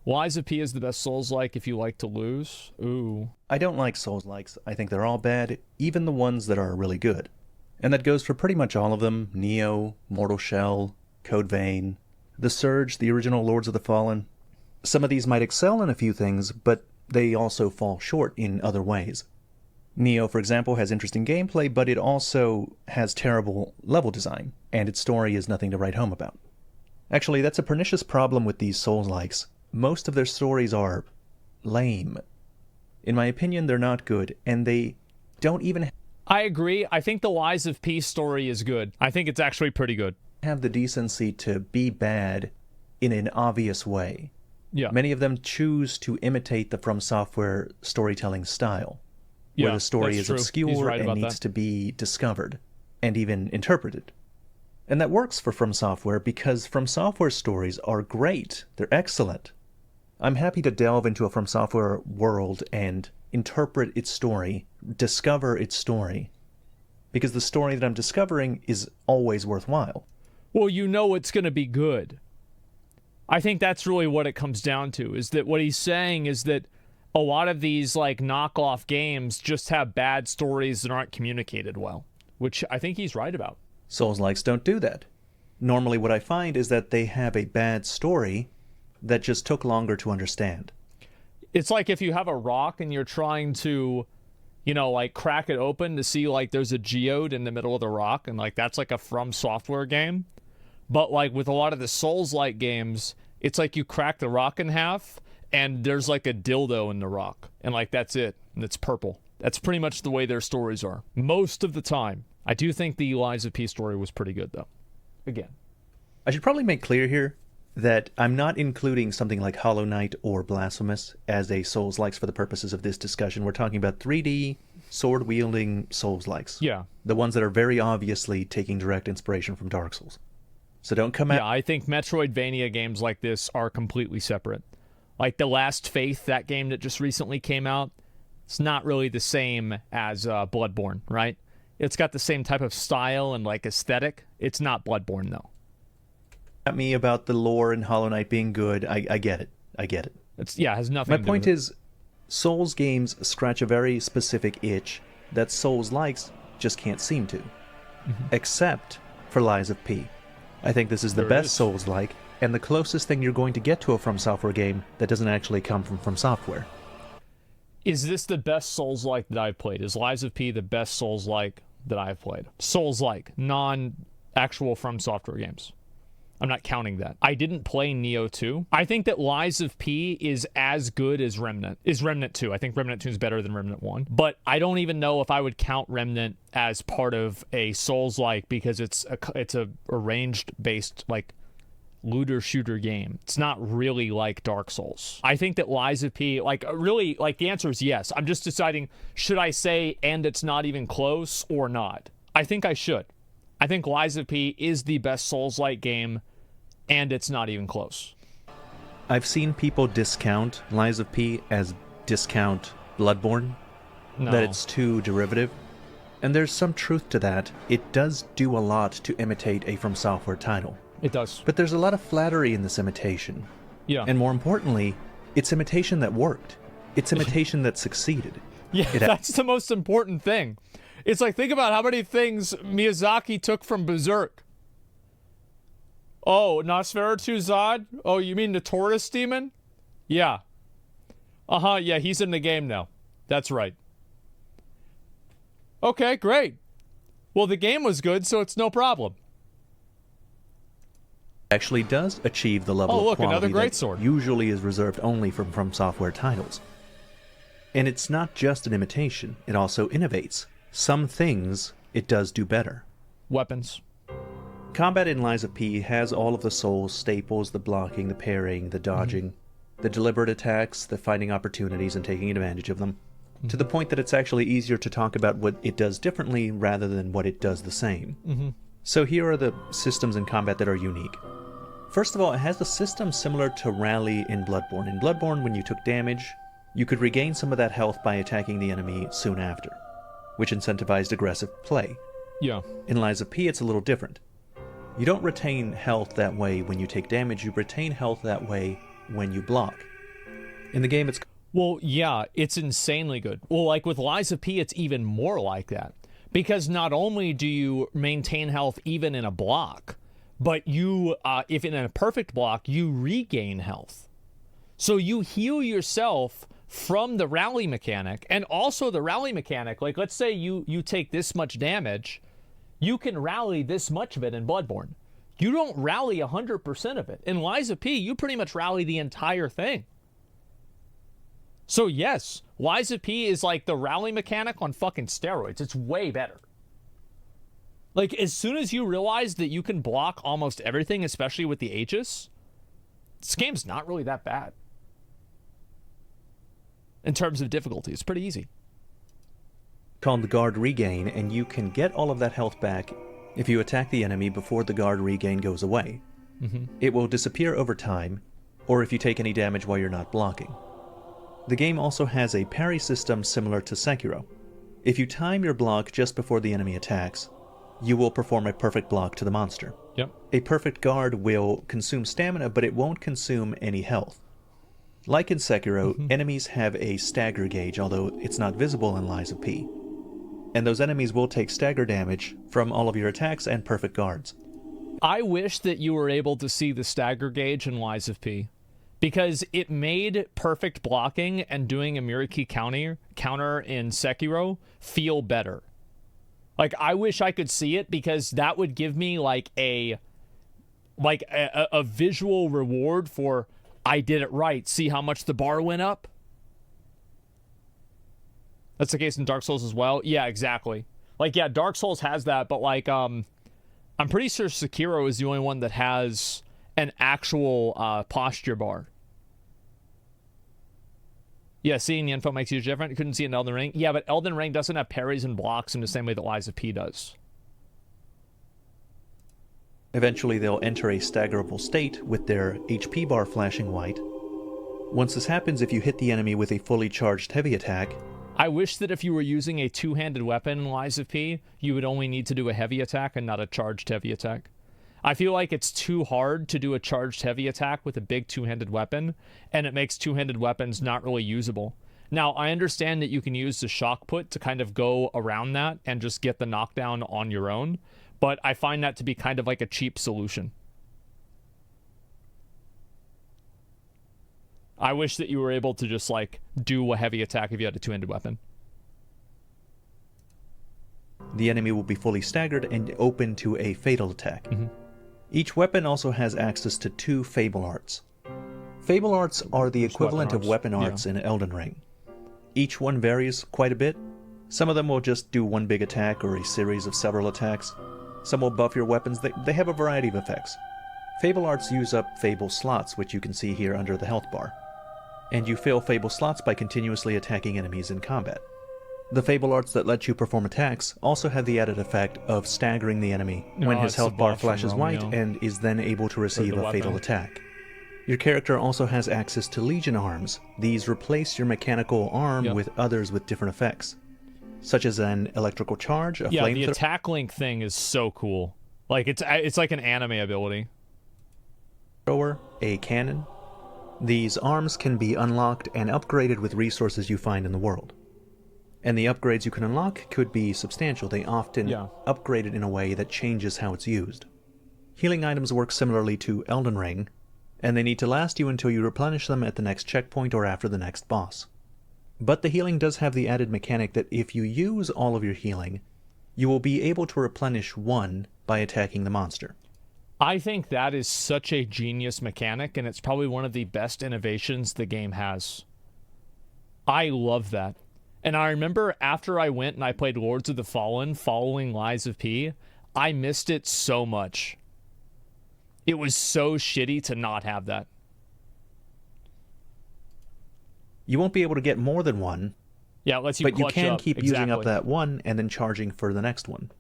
Lies of P is the best Souls-like if you like to lose. Ooh. I don't like Souls-likes. I think they're all bad, even the ones that are really good. And that goes for pretty much all of them. Neo, Mortal Shell, Code Vein, The Surge, the original Lords of the Fallen. Some of these might excel in a few things, but they also fall short in other ways. Neo, for example, has interesting gameplay, but it also has terrible level design, and its story is nothing to write home about. Actually, that's a pernicious problem with these Souls-likes. Most of their stories are lame. In my opinion, they're not good, and they don't even I agree. I think the Lies of P story is good. I think it's actually pretty good. have the decency to be bad in an obvious way. Yeah. Many of them choose to imitate the From Software storytelling style, where the story is true. He's obscure right and about needs that. to be discovered and even interpreted. And that works for From Software because From Software stories are great. They're excellent. I'm happy to delve into a From Software world and interpret its story, discover its story, because the story that I'm discovering is always worthwhile. Well, you know it's going to be good. I think that's really what it comes down to, is that what he's saying is that a lot of these like knockoff games just have bad stories that aren't communicated well, which I think he's right about. Souls-likes don't do that. Normally what I find is that they have a bad story that just took longer to understand. It's like if you have a rock and you're trying to, you know, like crack it open to see like there's a geode in the middle of the rock, and like that's like a From Software game. But like with a lot of the Souls-like games, it's like you crack the rock in half and there's like a dildo in the rock, and like that's it, and it's purple. That's pretty much the way their stories are most of the time. I do think the Lies of P story was pretty good though. Again, I should probably make clear here that I'm not including something like Hollow Knight or Blasphemous as a Souls-likes for the purposes of this discussion. We're talking about 3D, sword-wielding Souls-likes. yeah. The ones that are very obviously taking direct inspiration from Dark Souls. So don't come Yeah, out... I think Metroidvania games like this are completely separate. Like The Last Faith, that game that just recently came out, it's not really the same as Bloodborne, right? It's got the same type of style and like aesthetic. It's not Bloodborne though. at me about the lore and Hollow Knight being good. I get it. I get it. It's it has nothing My to do point with it. is, Souls games scratch a very specific itch that Souls-likes just can't seem to. Except for Lies of P. I think this is the There it best is. Souls-like, and the closest thing you're going to get to a From Software game that doesn't actually come from From Software. Is this the best Souls-like that I've played? Is Lies of P the best Souls-like that I've played? Souls-like, non-actual From Software games. I'm not counting that. I didn't play Neo 2. I think that Lies of P is as good as Remnant. Is Remnant 2. I think Remnant 2 is better than Remnant 1. But I don't even know if I would count Remnant as part of a Souls-like because it's a ranged-based, like, looter shooter game. It's not really like Dark Souls. I think that Lies of P, like, really, like, the answer is yes. I'm just deciding, should I say, and it's not even close, or not? I think I should. I think Lies of P is the best Souls-like game, and it's not even close. I've seen people discount Lies of P as discount Bloodborne, No. that it's too derivative. And there's some truth to that. It does do a lot to imitate a From Software title. It does. But there's a lot of flattery in this imitation. Yeah. And more importantly, it's imitation that worked. It's imitation that succeeded. Yeah, that's the most important thing. It's like, think about how many things Miyazaki took from Berserk. Oh, Nosferatu Zod? Oh, you mean the Taurus demon? Yeah. Uh-huh, yeah, he's in the game now. That's right. Okay, great. Well, the game was good, so it's no problem. Actually does achieve the level Oh, look, of quality another great that sword. usually is reserved only for From Software titles. And it's not just an imitation, it also innovates. Some things it does do better. Weapons. Combat in Lies of P has all of the Souls staples, the blocking, the parrying, the dodging, the deliberate attacks, the finding opportunities and taking advantage of them, to the point that it's actually easier to talk about what it does differently rather than what it does the same. So here are the systems in combat that are unique. First of all, it has a system similar to Rally in Bloodborne. In Bloodborne, when you took damage, you could regain some of that health by attacking the enemy soon after, which incentivized aggressive play. Yeah. In Lies of P, it's a little different. You don't retain health that way when you take damage, you retain health that way when you block. In the game, it's... Well, yeah, it's insanely good. Well, like with Lies of P, it's even more like that. Because not only do you maintain health even in a block, but you, if in a perfect block, you regain health. So you heal yourself from the rally mechanic, and also the rally mechanic, like let's say you take this much damage, you can rally this much of it in Bloodborne. You don't rally 100% of it. In Lies of P, you pretty much rally the entire thing. So yes, Lies of P is like the rally mechanic on fucking steroids. It's way better. Like, as soon as you realize that you can block almost everything, especially with the Aegis, this game's not really that bad. In terms of difficulty, it's pretty easy. Called the Guard Regain, and you can get all of that health back if you attack the enemy before the Guard Regain goes away. It will disappear over time, or if you take any damage while you're not blocking. The game also has a parry system similar to Sekiro. If you time your block just before the enemy attacks, you will perform a perfect block to the monster. Yep. A perfect guard will consume stamina, but it won't consume any health. Like in Sekiro, enemies have a stagger gauge, although it's not visible in Lies of P. And those enemies will take stagger damage from all of your attacks and perfect guards. I wish that you were able to see the stagger gauge in Lies of P, because it made perfect blocking and doing a Miriki counter in Sekiro feel better. Like, I wish I could see it, because that would give me like a visual reward for, I did it right. See how much the bar went up? That's the case in Dark Souls as well. Yeah, exactly. Like, yeah, Dark Souls has that, but like, I'm pretty sure Sekiro is the only one that has an actual posture bar. Yeah, seeing the info makes you different. You couldn't see it in Elden Ring. Yeah, but Elden Ring doesn't have parries and blocks in the same way that Lies of P does. Eventually, they'll enter a staggerable state with their HP bar flashing white. Once this happens, if you hit the enemy with a fully charged heavy attack... I wish that if you were using a two-handed weapon in Lies of P, you would only need to do a heavy attack and not a charged heavy attack. I feel like it's too hard to do a charged heavy attack with a big two-handed weapon, and it makes two-handed weapons not really usable. Now, I understand that you can use the shock put to kind of go around that and just get the knockdown on your own, but I find that to be kind of like a cheap solution. I wish that you were able to just, like, do a heavy attack if you had a two-handed weapon. The enemy will be fully staggered and open to a fatal attack. Each weapon also has access to 2 Fable Arts. Fable Arts are the equivalent of weapon arts in Elden Ring. Each one varies quite a bit. Some of them will just do one big attack or a series of several attacks. Some will buff your weapons. They have a variety of effects. Fable Arts use up Fable slots, which you can see here under the health bar. And you fill Fable slots by continuously attacking enemies in combat. The Fable Arts that let you perform attacks also have the added effect of staggering the enemy when his health bar flashes white and is then able to receive a fatal attack. Your character also has access to Legion arms. These replace your mechanical arm with others with different effects, such as an electrical charge, a flamethrower. The attack link thing is so cool. Like, it's like an anime ability. A cannon. These arms can be unlocked and upgraded with resources you find in the world. And the upgrades you can unlock could be substantial. They often upgrade it in a way that changes how it's used. Healing items work similarly to Elden Ring, and they need to last you until you replenish them at the next checkpoint or after the next boss. But the healing does have the added mechanic that if you use all of your healing, you will be able to replenish 1 by attacking the monster. I think that is such a genius mechanic, and it's probably one of the best innovations the game has. I love that. And I remember after I went and I played Lords of the Fallen following Lies of P, I missed it so much. It was so shitty to not have that. You won't be able to get more than 1. Yeah, it lets you but clutch you can up. keep using up that 1 and then charging for the next one.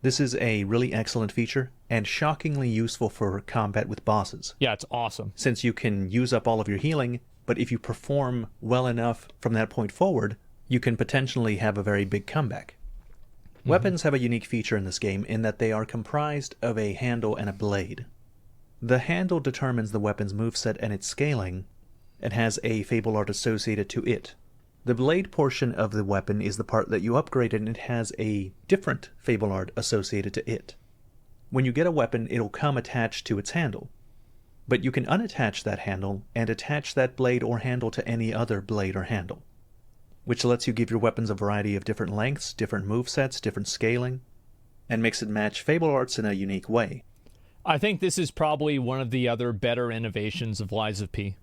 This is a really excellent feature and shockingly useful for combat with bosses. Yeah, it's awesome. Since you can use up all of your healing, but if you perform well enough from that point forward, you can potentially have a very big comeback. Weapons have a unique feature in this game in that they are comprised of a handle and a blade. The handle determines the weapon's moveset and its scaling, and has a Fable art associated to it. The blade portion of the weapon is the part that you upgrade, and it has a different Fable art associated to it. When you get a weapon, it'll come attached to its handle. But you can unattach that handle and attach that blade or handle to any other blade or handle, which lets you give your weapons a variety of different lengths, different movesets, different scaling, and makes it match Fable arts in a unique way. I think this is probably one of the other better innovations of Lies of P.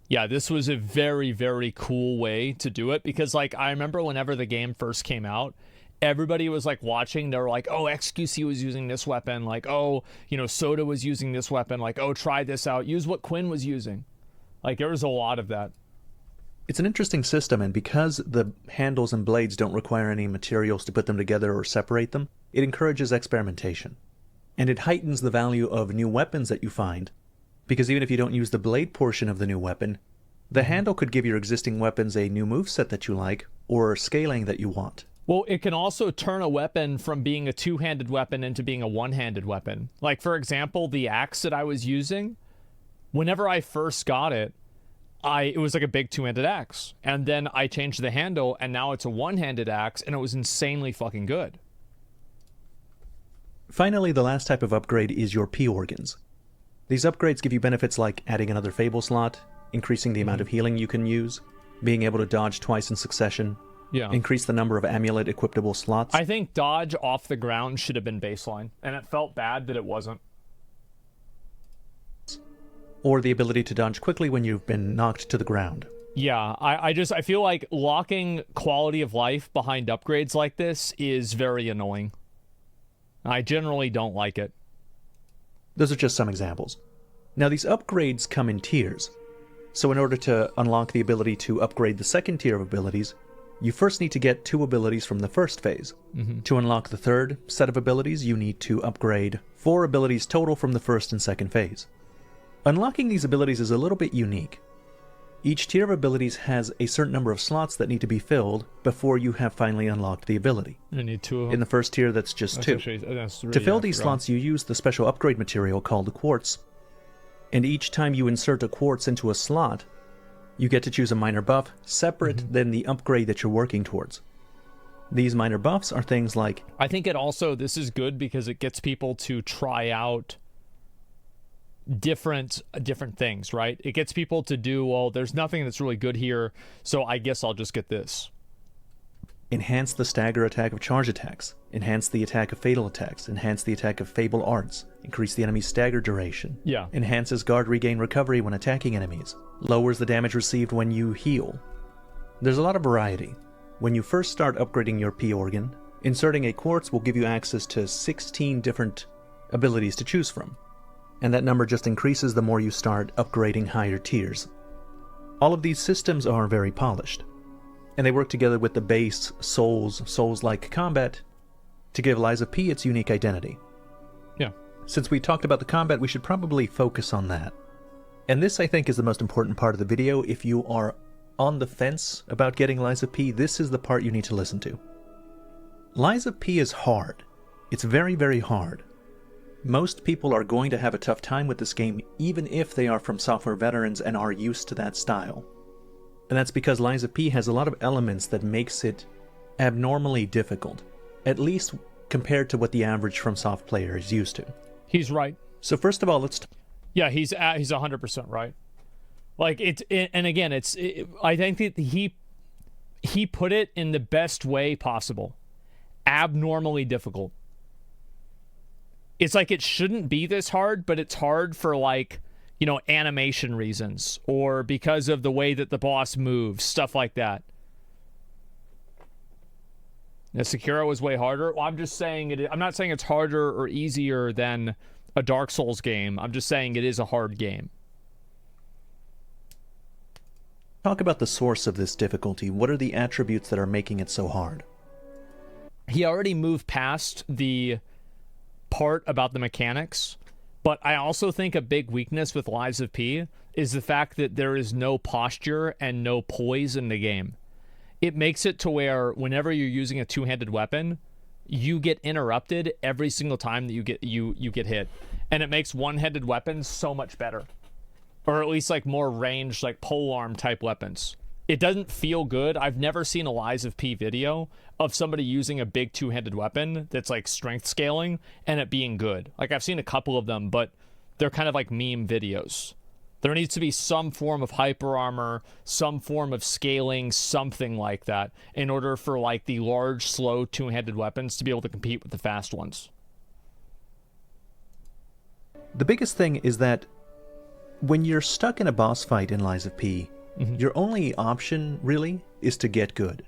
Yeah, this was a very, very cool way to do it, because, like, I remember whenever the game first came out, everybody was, like, watching. They were like, oh, XQC was using this weapon. Like, oh, you know, Soda was using this weapon. Like, oh, try this out. Use what Quinn was using. Like, there was a lot of that. It's an interesting system, and because the handles and blades don't require any materials to put them together or separate them, it encourages experimentation. And it heightens the value of new weapons that you find, because even if you don't use the blade portion of the new weapon, the handle could give your existing weapons a new moveset that you like, or scaling that you want. Well, it can also turn a weapon from being a two-handed weapon into being a one-handed weapon. Like, for example, the axe that I was using, whenever I first got it, it was like a big two-handed axe. And then I changed the handle, and now it's a one-handed axe, and it was insanely fucking good. Finally, the last type of upgrade is your P organs. These upgrades give you benefits like adding another Fable slot, increasing the amount of healing you can use, being able to dodge twice in succession, increase the number of amulet equipable slots. I think dodge off the ground should have been baseline, and it felt bad that it wasn't. Or the ability to dodge quickly when you've been knocked to the ground. Yeah, I feel like locking quality of life behind upgrades like this is very annoying. I generally don't like it. Those are just some examples. Now, these upgrades come in tiers. So in order to unlock the ability to upgrade the second tier of abilities, you first need to get 2 abilities from the first phase. To unlock the third set of abilities, you need to upgrade 4 abilities total from the first and second phase. Unlocking these abilities is a little bit unique. Each tier of abilities has a certain number of slots that need to be filled before you have finally unlocked the ability. I need 2 of them. In the first tier, that's just 2. To fill these slots, you use the special upgrade material called the quartz. And each time you insert a quartz into a slot, you get to choose a minor buff separate than the upgrade that you're working towards. These minor buffs are things like... I think this is good because it gets people to try out different things, right? It gets people to do, well, there's nothing that's really good here, so I guess I'll just get this. Enhance the stagger attack of charge attacks, enhance the attack of fatal attacks, enhance the attack of fable arts, increase the enemy's stagger duration, enhances guard regain recovery when attacking enemies, lowers the damage received when you heal. There's a lot of variety. When you first start upgrading your P organ, inserting a quartz will give you access to 16 different abilities to choose from, and that number just increases the more you start upgrading higher tiers. All of these systems are very polished, and they work together with the base Souls-like combat to give Lies of P its unique identity. Yeah. Since we talked about the combat, we should probably focus on that. And this, I think, is the most important part of the video. If you are on the fence about getting Lies of P, this is the part you need to listen to. Lies of P is hard. It's very, very hard. Most people are going to have a tough time with this game, even if they are from software veterans and are used to that style. And that's because Lies of P has a lot of elements that makes it abnormally difficult, at least compared to what the average FromSoft player is used to. He's right. So first of all, yeah, he's 100% right. Like I think that he put it in the best way possible. Abnormally difficult. It's like it shouldn't be this hard, but it's hard for, like, you know, animation reasons or because of the way that the boss moves, stuff like that. Now, Sekiro was way harder. Well, I'm just saying I'm not saying it's harder or easier than a Dark Souls game. I'm just saying it is a hard game. Talk about the source of this difficulty. What are the attributes that are making it so hard? He already moved past the part about the mechanics, but I also think a big weakness with Lies of P is the fact that there is no posture and no poise in the game. It makes it to where whenever you're using a two-handed weapon, you get interrupted every single time that you get hit, and it makes one-handed weapons so much better. or at least like more ranged, like polearm type weapons. It doesn't feel good. I've never seen a Lies of P video of somebody using a big two-handed weapon that's like strength scaling and it being good. Like I've seen a couple of them, but they're kind of like meme videos. There needs to be some form of hyper armor, some form of scaling, something like that, in order for like the large, slow two-handed weapons to be able to compete with the fast ones. The biggest thing is that when you're stuck in a boss fight in Lies of P, your only option, really, is to get good.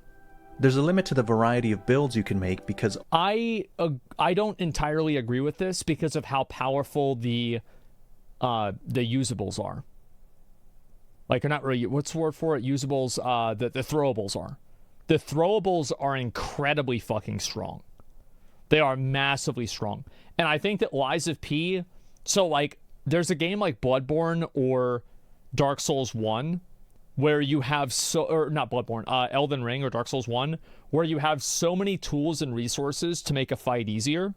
There's a limit to the variety of builds you can make because... I don't entirely agree with this because of how powerful the usables are. Like, they're not really... What's the word for it? Usables, the throwables are. The throwables are incredibly fucking strong. They are massively strong. And I think that Lies of P... So, like, there's a game like Bloodborne or Dark Souls 1 where you have or not Bloodborne, Elden Ring or Dark Souls 1, where you have so many tools and resources to make a fight easier,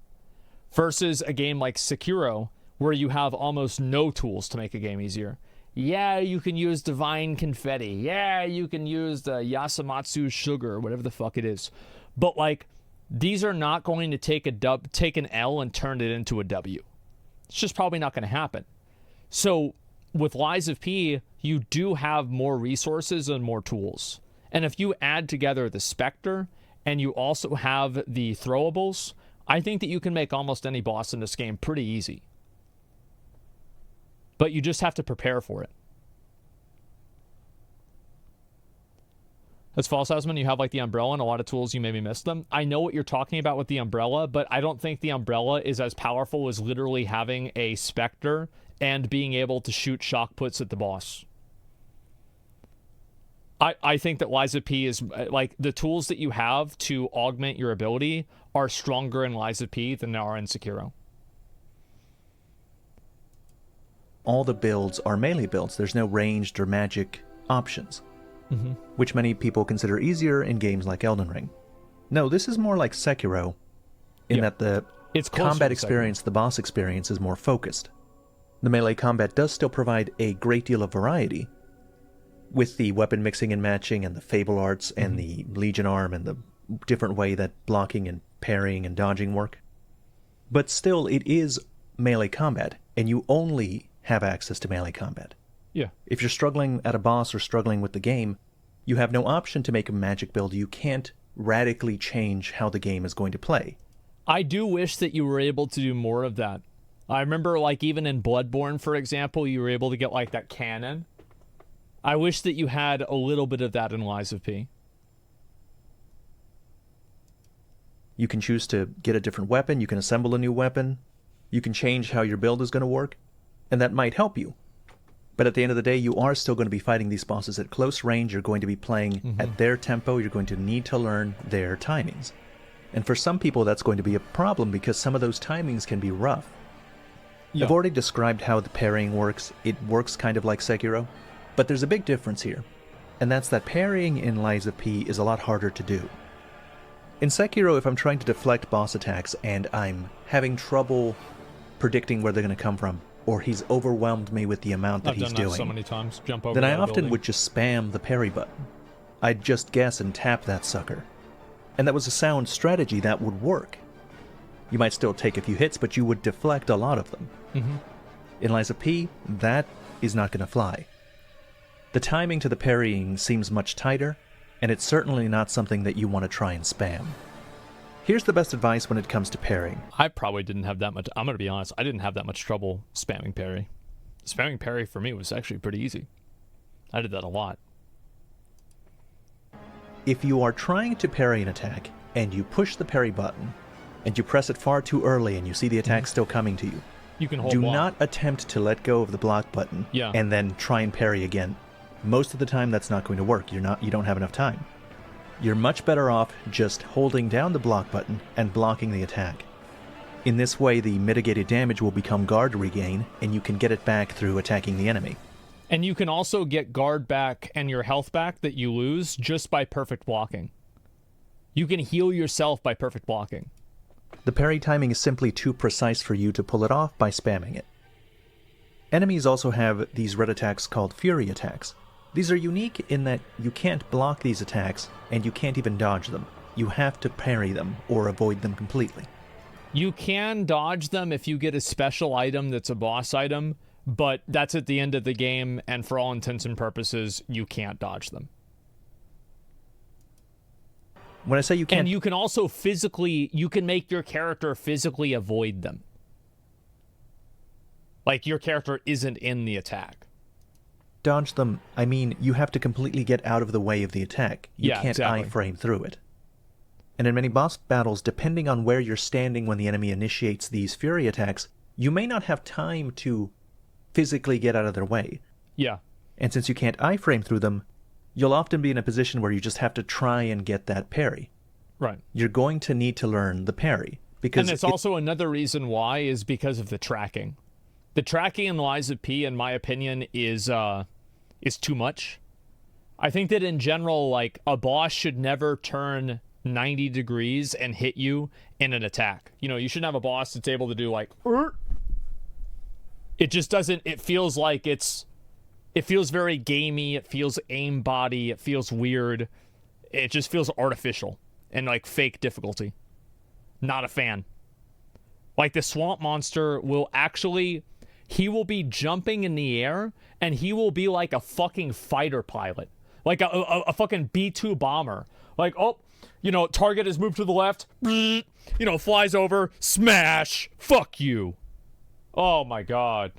versus a game like Sekiro, where you have almost no tools to make a game easier. Yeah, you can use divine confetti. Yeah, you can use the Yasamatsu sugar, whatever the fuck it is. But, like, these are not going to take an L and turn it into a W. It's just probably not going to happen. So, with Lies of P, you do have more resources and more tools. And if you add together the Spectre and you also have the throwables, I think that you can make almost any boss in this game pretty easy. But you just have to prepare for it. That's false, Asmon. You have like the umbrella and a lot of tools, you maybe missed them. I know what you're talking about with the umbrella, but I don't think the umbrella is as powerful as literally having a Spectre and being able to shoot shock puts at the boss. I think that Lies of P is, like, the tools that you have to augment your ability are stronger in Lies of P than they are in Sekiro. All the builds are melee builds. There's no ranged or magic options, which many people consider easier in games like Elden Ring. No, this is more like Sekiro, in that the combat experience, the boss experience, is more focused. The melee combat does still provide a great deal of variety, with the weapon mixing and matching and the Fable Arts and the Legion Arm and the different way that blocking and parrying and dodging work. But still, it is melee combat, and you only have access to melee combat. Yeah. If you're struggling at a boss or struggling with the game, you have no option to make a magic build. You can't radically change how the game is going to play. I do wish that you were able to do more of that. I remember, like, even in Bloodborne, for example, you were able to get, like, that cannon. I wish that you had a little bit of that in Lies of P. You can choose to get a different weapon, you can assemble a new weapon, you can change how your build is going to work, and that might help you. But at the end of the day, you are still going to be fighting these bosses at close range, you're going to be playing at their tempo, you're going to need to learn their timings. And for some people, that's going to be a problem because some of those timings can be rough. Yeah. I've already described how the parrying works. It works kind of like Sekiro. But there's a big difference here, and that's that parrying in Lies of P is a lot harder to do. In Sekiro, if I'm trying to deflect boss attacks and I'm having trouble predicting where they're going to come from, or he's overwhelmed me with the amount that he's doing, I've done that so many times. Jump over then I that often building. would just spam the parry button. I'd just guess and tap that sucker. And that was a sound strategy that would work. You might still take a few hits, but you would deflect a lot of them. In Lies of P, that is not going to fly. The timing to the parrying seems much tighter, and it's certainly not something that you want to try and spam. Here's the best advice when it comes to parrying. I probably didn't have that much... I'm going to be honest, I didn't have that much trouble spamming parry. Spamming parry for me was actually pretty easy. I did that a lot. If you are trying to parry an attack, and you push the parry button, and you press it far too early and you see the attack still coming to you, you can hold do block. not attempt to let go of the block button and then try and parry again. Most of the time that's not going to work. You don't have enough time. You're much better off just holding down the block button and blocking the attack. In this way, the mitigated damage will become guard regain, and you can get it back through attacking the enemy. And you can also get guard back and your health back that you lose just by perfect blocking. You can heal yourself by perfect blocking. The parry timing is simply too precise for you to pull it off by spamming it. Enemies also have these red attacks called Fury attacks. These are unique in that you can't block these attacks, and you can't even dodge them. You have to parry them or avoid them completely. You can dodge them if you get a special item that's a boss item, but that's at the end of the game, and for all intents and purposes, you can't dodge them. When I say you can't... And you can also you can make your character physically avoid them. Like, your character isn't in the attack. Dodge them, I mean, you have to completely get out of the way of the attack. You can't exactly. iframe through it. And in many boss battles, depending on where you're standing when the enemy initiates these Fury attacks, you may not have time to physically get out of their way. Yeah. And since you can't iframe through them, you'll often be in a position where you just have to try and get that parry. Right. You're going to need to learn the parry. Because and it's also another reason why is because of the tracking. The tracking in Lies of P, in my opinion, is too much. I think that in general, like, a boss should never turn 90 degrees and hit you in an attack. You know, you shouldn't have a boss that's able to do, like, it just doesn't, it feels like it feels very gamey, it feels aimbody, it feels weird. It just feels artificial and, like, fake difficulty. Not a fan. Like, the swamp monster will actually... He will be jumping in the air, and he will be like a fucking fighter pilot. Like a fucking B-2 bomber. Like, oh, you know, target has moved to the left. You know, flies over. Smash. Fuck you. Oh, my God.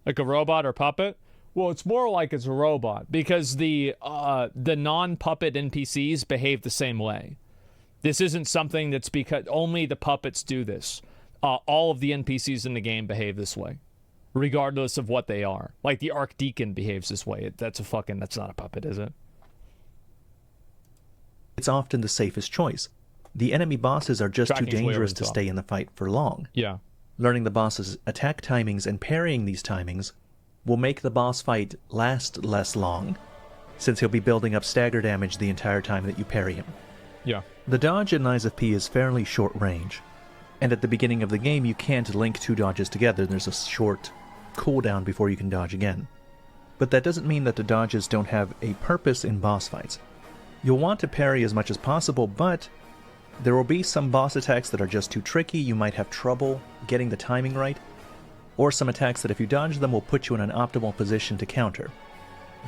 Like a robot or puppet? Well, it's more like it's a robot, because the non-puppet NPCs behave the same way. This isn't something that's because only the puppets do this. All of the NPCs in the game behave this way, regardless of what they are. Like the Archdeacon behaves this way. That's not a puppet, is it? It's often the safest choice. The enemy bosses are just too dangerous to stay in the fight for long. Yeah. Learning the boss's attack timings and parrying these timings will make the boss fight last less long, since he'll be building up stagger damage the entire time that you parry him. Yeah. The dodge in Lies of P is fairly short range. And at the beginning of the game, you can't link two dodges together. There's a short cooldown before you can dodge again. But that doesn't mean that the dodges don't have a purpose in boss fights. You'll want to parry as much as possible, but there will be some boss attacks that are just too tricky. You might have trouble getting the timing right, or some attacks that if you dodge them will put you in an optimal position to counter.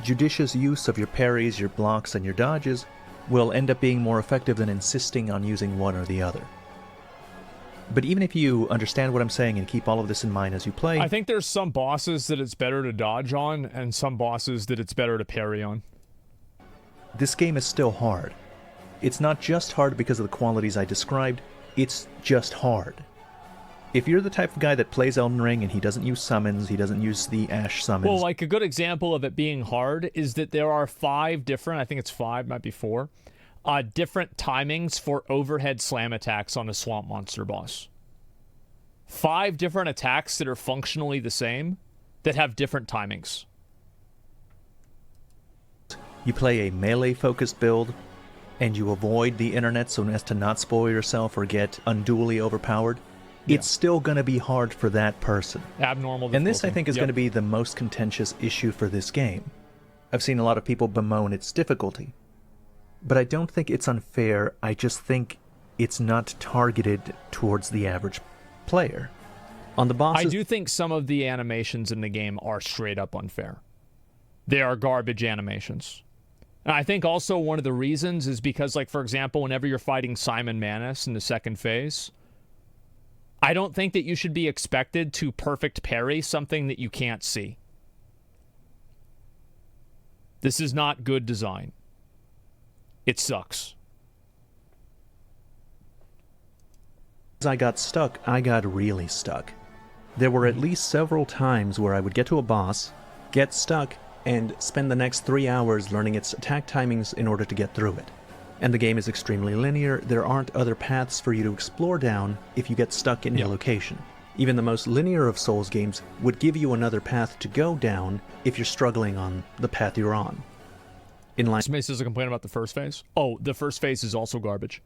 Judicious use of your parries, your blocks, and your dodges will end up being more effective than insisting on using one or the other. But even if you understand what I'm saying and keep all of this in mind as you play... I think there's some bosses that it's better to dodge on, and some bosses that it's better to parry on. This game is still hard. It's not just hard because of the qualities I described, it's just hard. If you're the type of guy that plays Elden Ring and he doesn't use summons, he doesn't use the Ash summons... Well, like a good example of it being hard is that there are 5 different, I think it's 5, might be 4... different timings for overhead slam attacks on a swamp monster boss. 5 different attacks that are functionally the same that have different timings. You play a melee-focused build, and you avoid the internet so as to not spoil yourself or get unduly overpowered. Yeah. It's still going to be hard for that person. Abnormal difficulty. And this, I think, is going to be the most contentious issue for this game. I've seen a lot of people bemoan its difficulty. But I don't think it's unfair, I just think it's not targeted towards the average player. On the bosses... I do think some of the animations in the game are straight up unfair. They are garbage animations. And I think also one of the reasons is because, like, for example, whenever you're fighting Simon Manus in the second phase, I don't think that you should be expected to perfect parry something that you can't see. This is not good design. It sucks. As I got stuck, I got really stuck. There were at least several times where I would get to a boss, get stuck, and spend the next 3 hours learning its attack timings in order to get through it. And the game is extremely linear, there aren't other paths for you to explore down if you get stuck in a location. Even the most linear of Souls games would give you another path to go down if you're struggling on the path you're on. Somebody says a complaint about the first phase. Oh, the first phase is also garbage.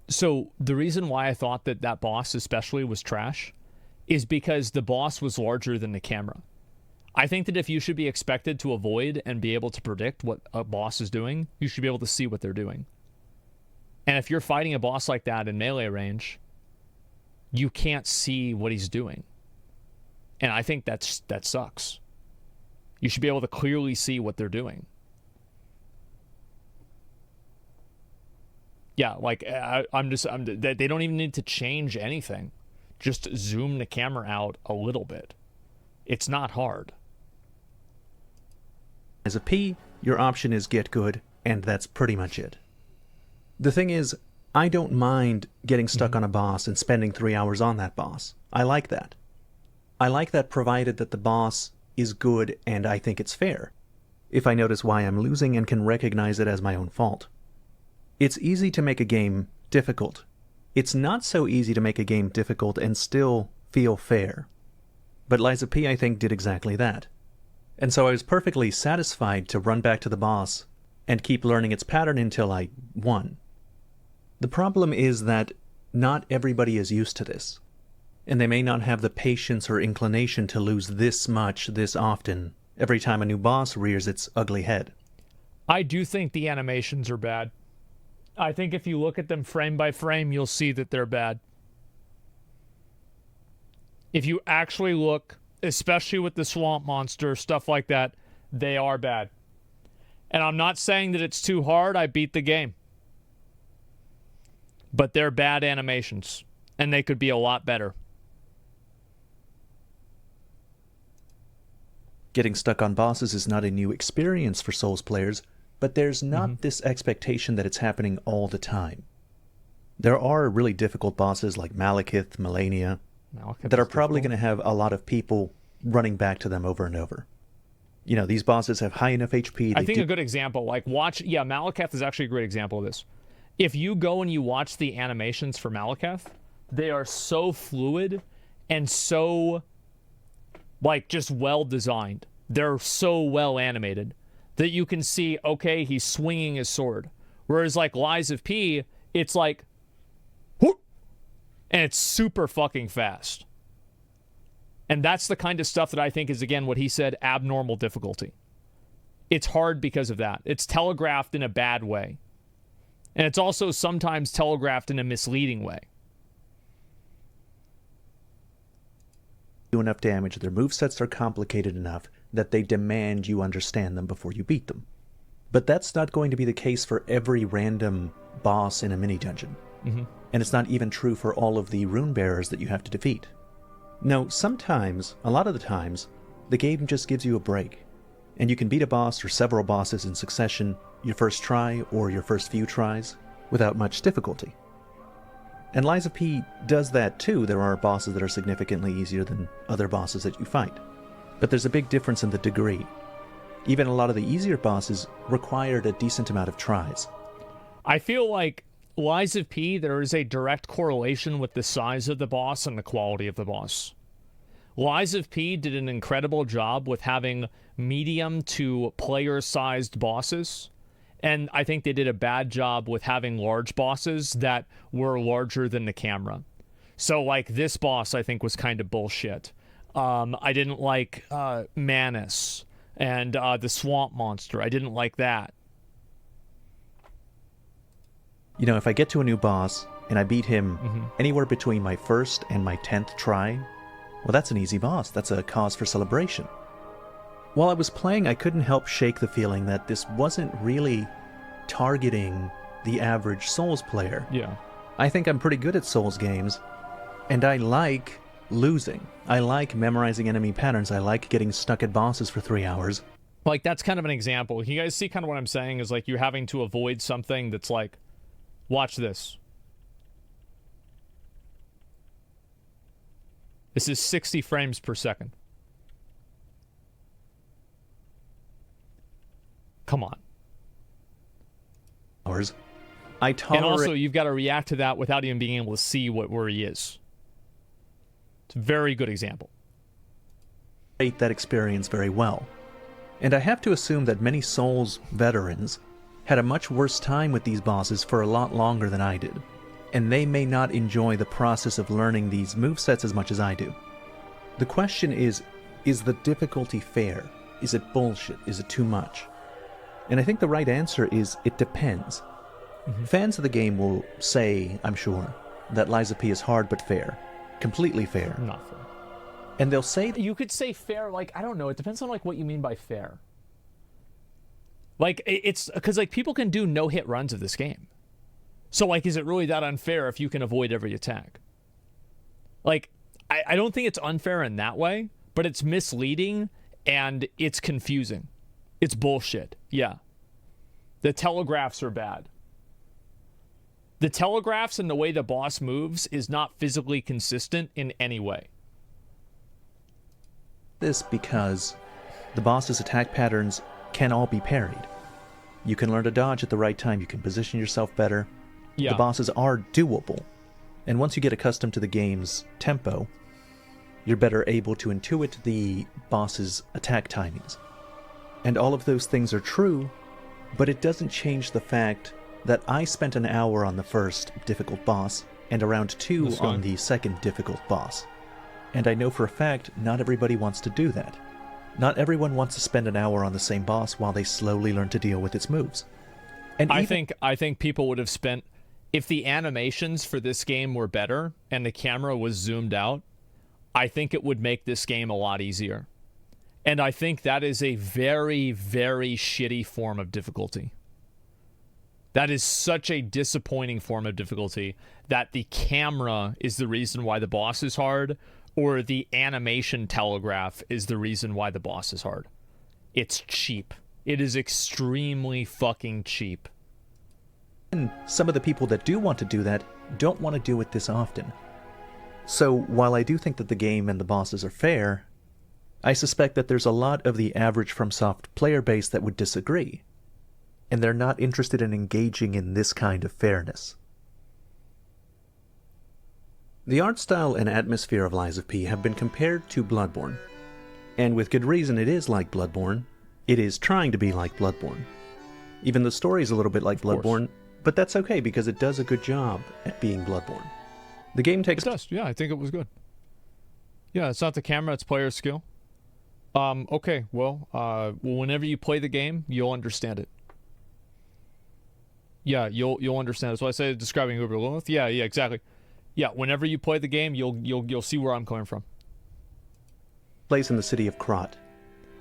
So the reason why I thought that boss especially was trash is because the boss was larger than the camera. I think that if you should be expected to avoid and be able to predict what a boss is doing, you should be able to see what they're doing. And if you're fighting a boss like that in melee range, you can't see what he's doing. And I think that sucks. You should be able to clearly see what they're doing. Yeah, like they don't even need to change anything. Just zoom the camera out a little bit. It's not hard. As a P, your option is get good, and that's pretty much it. The thing is, I don't mind getting stuck on a boss and spending 3 hours on that boss. I like that. I like that provided that the boss is good and I think it's fair. If I notice why I'm losing and can recognize it as my own fault. It's easy to make a game difficult. It's not so easy to make a game difficult and still feel fair. But Liza P, I think, did exactly that. And so I was perfectly satisfied to run back to the boss and keep learning its pattern until I won. The problem is that not everybody is used to this, and they may not have the patience or inclination to lose this much this often every time a new boss rears its ugly head. I do think the animations are bad. I think if you look at them frame by frame, you'll see that they're bad. If you actually look, especially with the swamp monster, stuff like that, they are bad. And I'm not saying that it's too hard. I beat the game. But they're bad animations, and they could be a lot better. Getting stuck on bosses is not a new experience for Souls players, but there's not this expectation that it's happening all the time. There are really difficult bosses like Malekith, Melania, that are probably going to have a lot of people running back to them over and over. You know, these bosses have high enough HP. I think a good example, like Malekith is actually a great example of this. If you go and you watch the animations for Malekith, they are so fluid and so, like, just well designed. They're so well animated that you can see, okay, he's swinging his sword. Whereas, like, Lies of P, it's like, whoop, and it's super fucking fast. And that's the kind of stuff that I think is, again, what he said, abnormal difficulty. It's hard because of that. It's telegraphed in a bad way. And it's also sometimes telegraphed in a misleading way. Do enough damage, their movesets are complicated enough that they demand you understand them before you beat them. But that's not going to be the case for every random boss in a mini-dungeon. And it's not even true for all of the rune bearers that you have to defeat. No, sometimes, a lot of the times, the game just gives you a break. And you can beat a boss or several bosses in succession, your first try or your first few tries, without much difficulty. And Liza P does that too. There are bosses that are significantly easier than other bosses that you fight. But there's a big difference in the degree. Even a lot of the easier bosses required a decent amount of tries. I feel like Lies of P, there is a direct correlation with the size of the boss and the quality of the boss. Lies of P did an incredible job with having medium to player-sized bosses, and I think they did a bad job with having large bosses that were larger than the camera. So, like, this boss, I think, was kind of bullshit. I didn't like Manus and the swamp monster. I didn't like that. You know, if I get to a new boss and I beat him anywhere between my first and my 10th try, well, that's an easy boss. That's a cause for celebration. While I was playing, I couldn't help shake the feeling that this wasn't really targeting the average Souls player. Yeah. I think I'm pretty good at Souls games, and I like losing. I like memorizing enemy patterns. I like getting stuck at bosses for 3 hours. Like, that's kind of an example. You guys see kind of what I'm saying is, like, you're having to avoid something that's like, watch this. This is 60 frames per second. Come on. Hours. And also, you've got to react to that without even being able to see where he is. It's a very good example. That experience very well. And I have to assume that many Souls veterans had a much worse time with these bosses for a lot longer than I did. And they may not enjoy the process of learning these movesets as much as I do. The question is the difficulty fair? Is it bullshit? Is it too much? And I think the right answer is it depends. Fans of the game will say, I'm sure, that Lies of P is hard but fair. Completely fair. Not fair. And they'll say... You could say fair, like, I don't know, it depends on, like, what you mean by fair. Like, it's... Because, like, people can do no-hit runs of this game. So, like, is it really that unfair if you can avoid every attack? Like, I don't think it's unfair in that way, but it's misleading and it's confusing. It's bullshit. Yeah. The telegraphs are bad. The telegraphs and the way the boss moves is not physically consistent in any way. This because the boss's attack patterns can all be parried. You can learn to dodge at the right time. You can position yourself better. Yeah. The bosses are doable. And once you get accustomed to the game's tempo, you're better able to intuit the boss's attack timings. And all of those things are true, but it doesn't change the fact that I spent an hour on the first difficult boss and around 2 on the second difficult boss. And I know for a fact not everybody wants to do that. Not everyone wants to spend an hour on the same boss while they slowly learn to deal with its moves. And I think people would have spent, if the animations for this game were better and the camera was zoomed out, I think it would make this game a lot easier. And I think that is a very, very shitty form of difficulty. That is such a disappointing form of difficulty that the camera is the reason why the boss is hard, or the animation telegraph is the reason why the boss is hard. It's cheap. It is extremely fucking cheap. And some of the people that do want to do that don't want to do it this often. So while I do think that the game and the bosses are fair, I suspect that there's a lot of the average FromSoft player base that would disagree. And they're not interested in engaging in this kind of fairness. The art style and atmosphere of Lies of P have been compared to Bloodborne. And with good reason, it is like Bloodborne. It is trying to be like Bloodborne. Even the story is a little bit like Bloodborne, but that's okay because it does a good job at being Bloodborne. The game takes... It does, yeah, I think it was good. Yeah, it's not the camera, it's player skill. Okay, well, whenever you play the game, you'll understand it. Yeah, you'll understand. That's why I say describing Uber Lilith. Yeah, exactly. Yeah, whenever you play the game, you'll see where I'm coming from. Place in the city of Krat.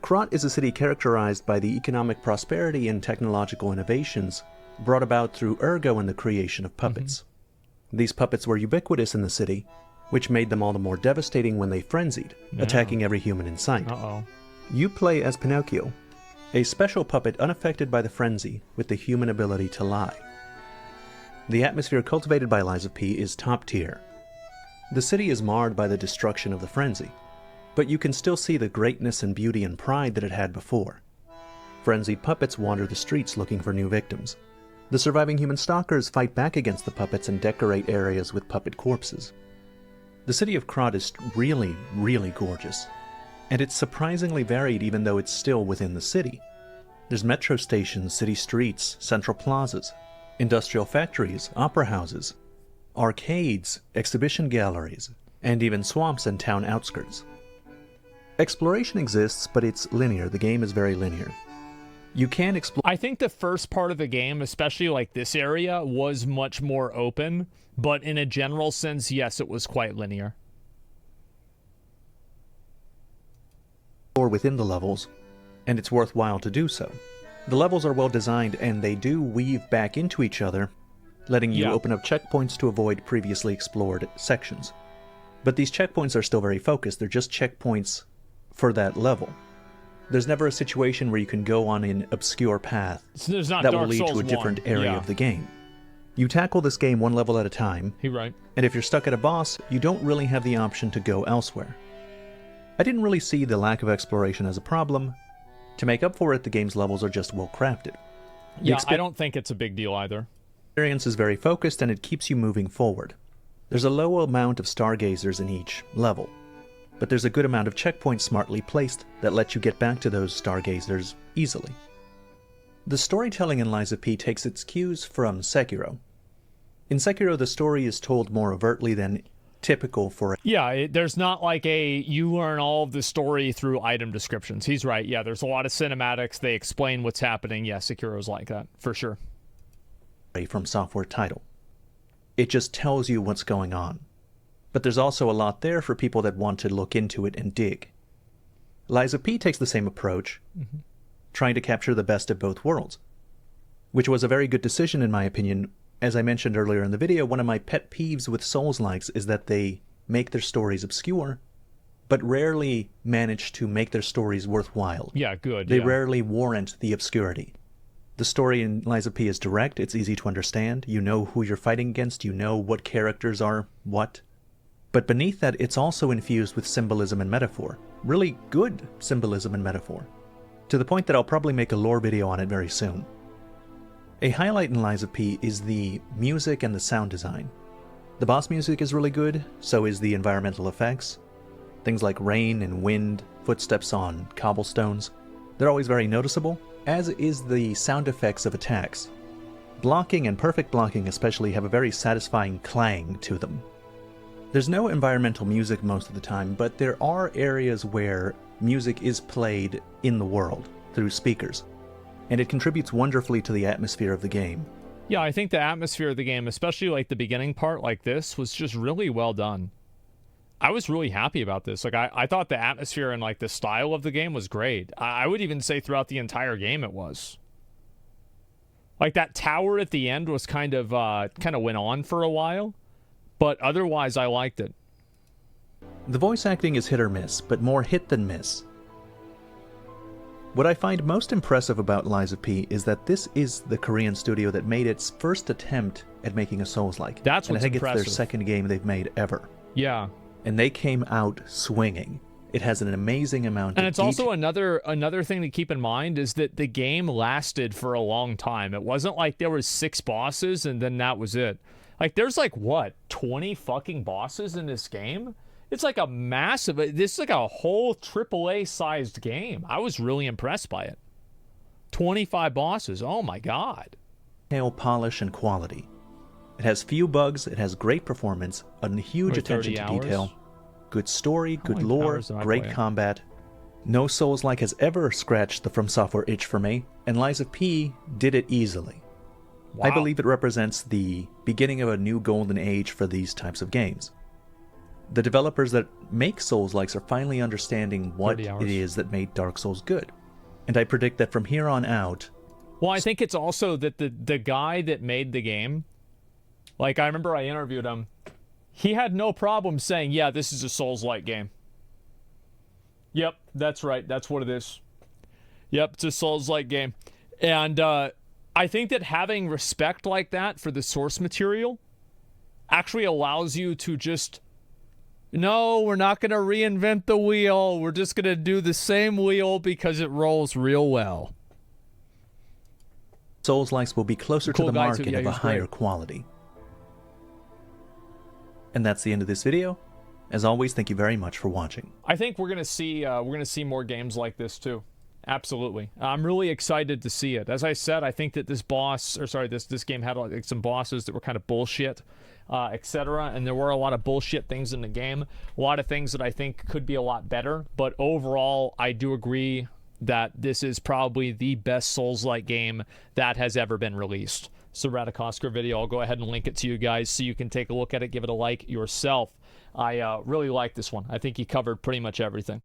Krat is a city characterized by the economic prosperity and technological innovations brought about through Ergo and the creation of puppets. These puppets were ubiquitous in the city, which made them all the more devastating when they frenzied, attacking every human in sight. You play as Pinocchio, a special puppet unaffected by the frenzy with the human ability to lie. The atmosphere cultivated by Lies of P is top tier. The city is marred by the destruction of the frenzy, but you can still see the greatness and beauty and pride that it had before. Frenzied puppets wander the streets looking for new victims. The surviving human stalkers fight back against the puppets and decorate areas with puppet corpses. The city of Krat is really, really gorgeous. And it's surprisingly varied even though it's still within the city. There's metro stations, city streets, central plazas, industrial factories, opera houses, arcades, exhibition galleries, and even swamps and town outskirts. Exploration exists, but it's linear. The game is very linear. You can explore... I think the first part of the game, especially like this area, was much more open, but in a general sense, yes, it was quite linear. Within the levels, and it's worthwhile to do so. The levels are well designed and they do weave back into each other, letting you open up checkpoints to avoid previously explored sections. But these checkpoints are still very focused. They're just checkpoints for that level. There's never a situation where you can go on an obscure path that will lead to a different area of the game. You tackle this game one level at a time, and if you're stuck at a boss, you don't really have the option to go elsewhere. I didn't really see the lack of exploration as a problem. To make up for it, the game's levels are just well crafted. Yeah, I don't think it's a big deal either. The experience is very focused and it keeps you moving forward. There's a low amount of stargazers in each level, but there's a good amount of checkpoints smartly placed that let you get back to those stargazers easily. The storytelling in Lies of P takes its cues from Sekiro. In Sekiro, the story is told more overtly than typical for it. Yeah, there's not like you learn all of the story through item descriptions. He's right. Yeah, there's a lot of cinematics. They explain what's happening. Yeah, Sekiro's like that, for sure. From software title. It just tells you what's going on. But there's also a lot there for people that want to look into it and dig. Lies of P takes the same approach, trying to capture the best of both worlds, which was a very good decision in my opinion. As I mentioned earlier in the video, one of my pet peeves with Souls-likes is that they make their stories obscure, but rarely manage to make their stories worthwhile. Yeah, good. They rarely warrant the obscurity. The story in Lies of P is direct, it's easy to understand, you know who you're fighting against, you know what characters are what. But beneath that, it's also infused with symbolism and metaphor. Really good symbolism and metaphor. To the point that I'll probably make a lore video on it very soon. A highlight in Lies of P is the music and the sound design. The boss music is really good, so is the environmental effects. Things like rain and wind, footsteps on cobblestones. They're always very noticeable, as is the sound effects of attacks. Blocking and perfect blocking especially have a very satisfying clang to them. There's no environmental music most of the time, but there are areas where music is played in the world through speakers, and it contributes wonderfully to the atmosphere of the game. Yeah, I think the atmosphere of the game, especially like the beginning part like this, was just really well done. I was really happy about this. Like, I thought the atmosphere and like the style of the game was great. I would even say throughout the entire game it was. Like that tower at the end was kind of went on for a while, but otherwise I liked it. The voice acting is hit or miss, but more hit than miss. What I find most impressive about Lies of P is that this is the Korean studio that made its first attempt at making a Souls-like. That's what's impressive. And I think impressive. it's their second game they've made ever. Yeah. And they came out swinging. It has an amazing amount of And it's also another thing to keep in mind is that the game lasted for a long time. It wasn't like there was 6 bosses and then that was it. Like there's like what, 20 fucking bosses in this game? It's like a massive, this is like a whole AAA sized game. I was really impressed by it. 25 bosses, oh my god. Nail polish and quality. It has few bugs, it has great performance, a huge attention to detail, good story, good lore, great combat. No Souls-like has ever scratched the From Software itch for me, and Lies of P did it easily. Wow. I believe it represents the beginning of a new golden age for these types of games. The developers that make Souls-likes are finally understanding what it is that made Dark Souls good. And I predict that from here on out... Well, I think it's also that the guy that made the game, like I remember I interviewed him, he had no problem saying, yeah, this is a Souls-like game. Yep, that's right, that's what it is. Yep, it's a Souls-like game. And I think that having respect like that for the source material actually allows you to just... No, we're not going to reinvent the wheel. We're just going to do the same wheel because it rolls real well. Souls-likes will be closer to the mark and of a higher quality. And that's the end of this video. As always, thank you very much for watching. I think we're going to see more games like this too. Absolutely. I'm really excited to see it. As I said, I think that this game had like some bosses that were kind of bullshit, etc. And there were a lot of bullshit things in the game. A lot of things that I think could be a lot better. But overall, I do agree that this is probably the best Souls-like game that has ever been released. So Radikosker video, I'll go ahead and link it to you guys so you can take a look at it, give it a like yourself. I really like this one. I think he covered pretty much everything.